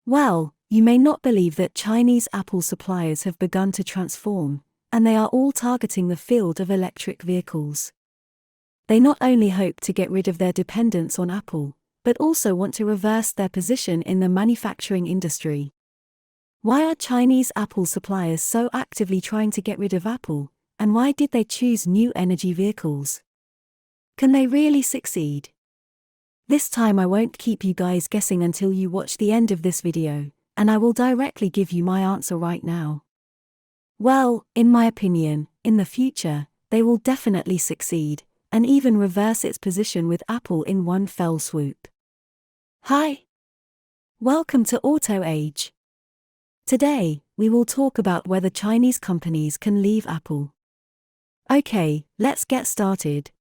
Well, you may not believe that Chinese Apple suppliers have begun to transform, and they are all targeting the field of electric vehicles. They not only hope to get rid of their dependence on Apple, but also want to reverse their position in the manufacturing industry. Why are Chinese Apple suppliers so actively trying to get rid of Apple, and why did they choose new energy vehicles? Can they really succeed? This time I won't keep you guys guessing until you watch the end of this video, and I will directly give you my answer right now. Well, in my opinion, in the future, they will definitely succeed, and even reverse its position with Apple in one fell swoop. Hi! Welcome to Auto Age. Today, we will talk about whether Chinese companies can leave Apple. Okay, let's get started.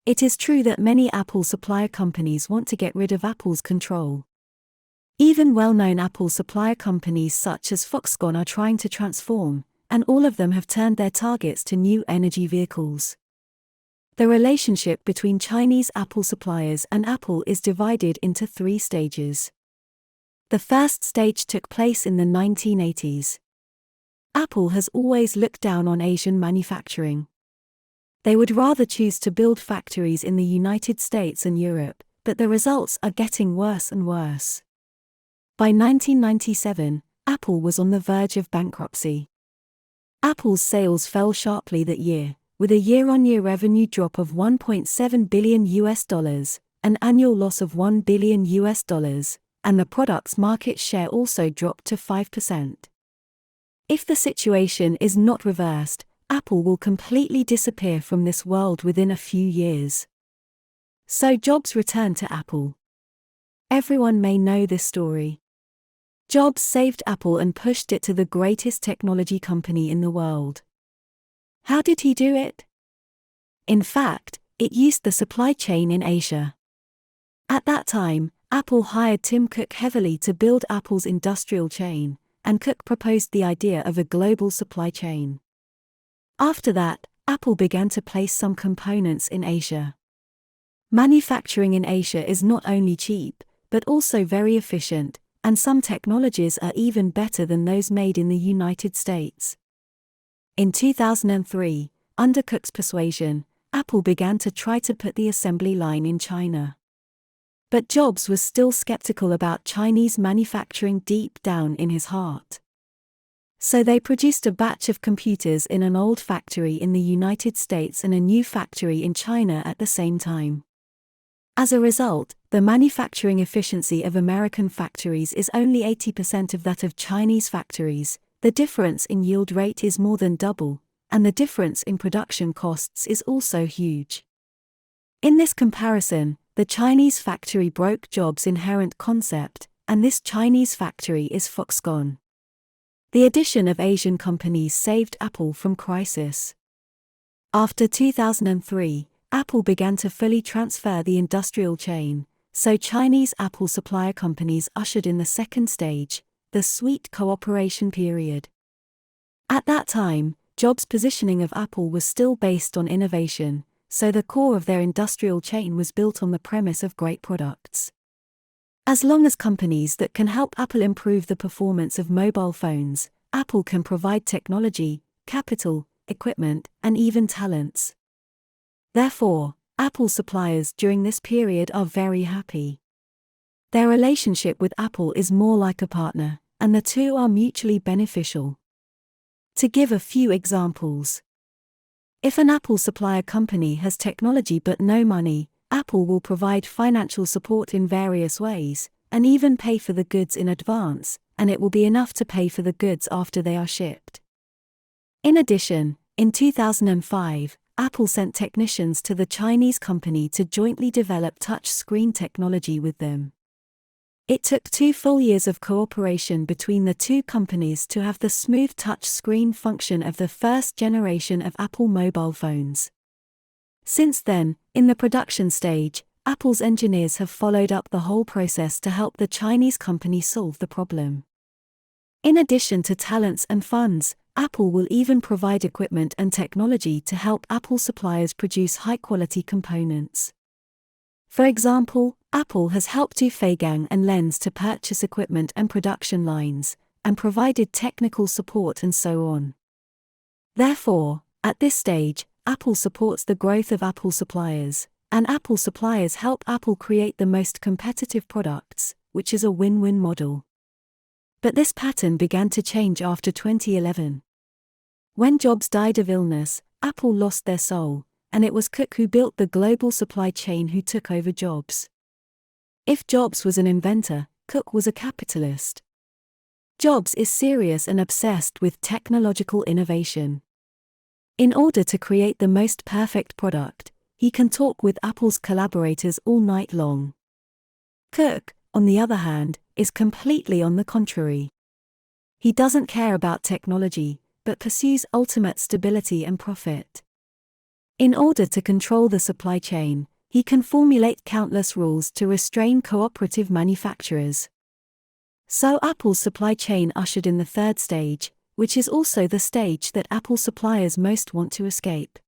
It is true that many Apple supplier companies want to get rid of Apple's control. Even well-known Apple supplier companies such as Foxconn are trying to transform, and all of them have turned their targets to new energy vehicles. The relationship between Chinese Apple suppliers and Apple is divided into 3 stages. The first stage took place in the 1980s. Apple has always looked down on Asian manufacturing. They would rather choose to build factories in the United States and Europe, but the results are getting worse and worse. By 1997, Apple was on the verge of bankruptcy. Apple's sales fell sharply that year, with a year-on-year revenue drop of $1.7 billion, an annual loss of $1 billion, and the product's market share also dropped to 5%. If the situation is not reversed, Apple will completely disappear from this world within a few years. So Jobs returned to Apple. Everyone may know this story. Jobs saved Apple and pushed it to the greatest technology company in the world. How did he do it? In fact, it used the supply chain in Asia. At that time, Apple hired Tim Cook heavily to build Apple's industrial chain, and Cook proposed the idea of a global supply chain. After that, Apple began to place some components in Asia. Manufacturing in Asia is not only cheap, but also very efficient, and some technologies are even better than those made in the United States. In 2003, under Cook's persuasion, Apple began to try to put the assembly line in China. But Jobs was still skeptical about Chinese manufacturing deep down in his heart. So they produced a batch of computers in an old factory in the United States and a new factory in China at the same time. As a result, the manufacturing efficiency of American factories is only 80% of that of Chinese factories, the difference in yield rate is more than double, and the difference in production costs is also huge. In this comparison, the Chinese factory broke Jobs' inherent concept, and this Chinese factory is Foxconn. The addition of Asian companies saved Apple from crisis. After 2003, Apple began to fully transfer the industrial chain, so Chinese Apple supplier companies ushered in the second stage, the sweet cooperation period. At that time, Jobs' positioning of Apple was still based on innovation, so the core of their industrial chain was built on the premise of great products. As long as companies that can help Apple improve the performance of mobile phones, Apple can provide technology, capital, equipment, and even talents. Therefore, Apple suppliers during this period are very happy. Their relationship with Apple is more like a partner, and the two are mutually beneficial. To give a few examples. If an Apple supplier company has technology but no money, Apple will provide financial support in various ways, and even pay for the goods in advance, and it will be enough to pay for the goods after they are shipped. In addition, in 2005, Apple sent technicians to the Chinese company to jointly develop touch screen technology with them. It took 2 full years of cooperation between the two companies to have the smooth touch screen function of the first generation of Apple mobile phones. Since then, in the production stage, Apple's engineers have followed up the whole process to help the Chinese company solve the problem. In addition to talents and funds, Apple will even provide equipment and technology to help Apple suppliers produce high-quality components. For example, Apple has helped Feigang and Lens to purchase equipment and production lines, and provided technical support and so on. Therefore, at this stage, Apple supports the growth of Apple suppliers, and Apple suppliers help Apple create the most competitive products, which is a win-win model. But this pattern began to change after 2011. When Jobs died of illness, Apple lost their soul, and it was Cook who built the global supply chain who took over Jobs. If Jobs was an inventor, Cook was a capitalist. Jobs is serious and obsessed with technological innovation. In order to create the most perfect product, he can talk with Apple's collaborators all night long. Cook, on the other hand, is completely on the contrary. He doesn't care about technology, but pursues ultimate stability and profit. In order to control the supply chain, he can formulate countless rules to restrain cooperative manufacturers. So Apple's supply chain ushered in the third stage, which is also the stage that Apple suppliers most want to escape.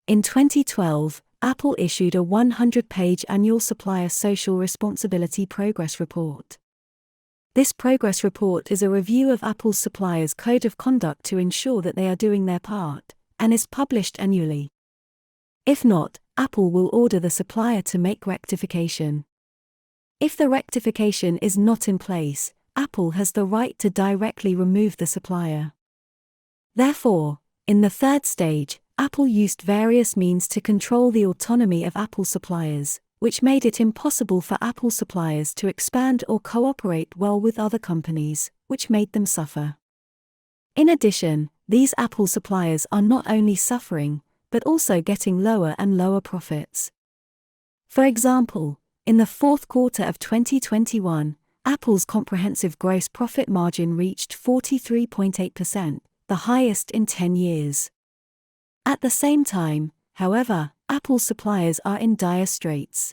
In 2012, Apple issued a 100-page annual supplier social responsibility progress report. This progress report is a review of Apple's suppliers' code of conduct to ensure that they are doing their part, and is published annually. If not, Apple will order the supplier to make rectification. If the rectification is not in place, Apple has the right to directly remove the supplier. Therefore, in the third stage, Apple used various means to control the autonomy of Apple suppliers, which made it impossible for Apple suppliers to expand or cooperate well with other companies, which made them suffer. In addition, these Apple suppliers are not only suffering, but also getting lower and lower profits. For example, in the fourth quarter of 2021, Apple's comprehensive gross profit margin reached 43.8%, the highest in 10 years. At the same time, however, Apple's suppliers are in dire straits.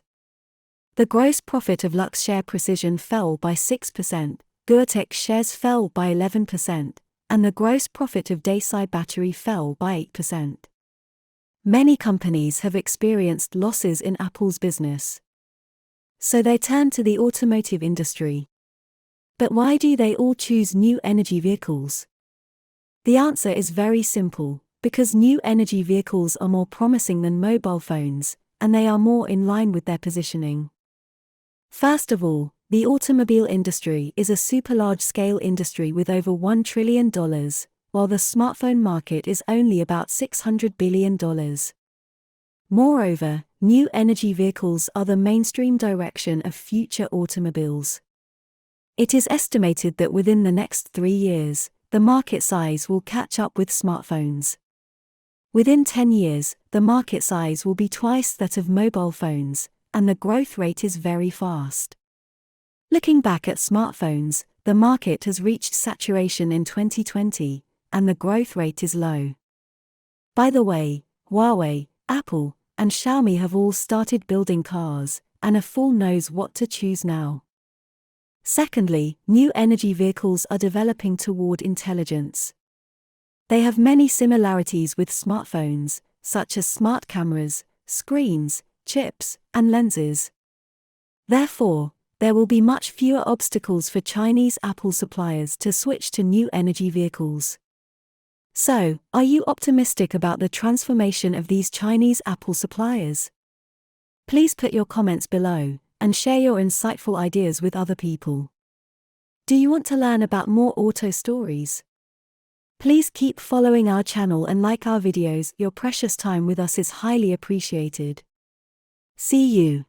The gross profit of Luxshare Precision fell by 6%, Goertek shares fell by 11%, and the gross profit of Dayside Battery fell by 8%. Many companies have experienced losses in Apple's business. So they turn to the automotive industry. But why do they all choose new energy vehicles? The answer is very simple, because new energy vehicles are more promising than mobile phones, and they are more in line with their positioning. First of all, the automobile industry is a super large-scale industry with over $1 trillion, while the smartphone market is only about $600 billion. Moreover, new energy vehicles are the mainstream direction of future automobiles. It is estimated that within the next 3 years, the market size will catch up with smartphones. Within 10 years, the market size will be twice that of mobile phones, and the growth rate is very fast. Looking back at smartphones, the market has reached saturation in 2020, and the growth rate is low. By the way, Huawei, Apple, and Xiaomi have all started building cars, and a fool knows what to choose now. Secondly, new energy vehicles are developing toward intelligence. They have many similarities with smartphones, such as smart cameras, screens, chips, and lenses. Therefore, there will be much fewer obstacles for Chinese Apple suppliers to switch to new energy vehicles. So, are you optimistic about the transformation of these Chinese Apple suppliers? Please put your comments below, and share your insightful ideas with other people. Do you want to learn about more auto stories? Please keep following our channel and like our videos. Your precious time with us is highly appreciated. See you.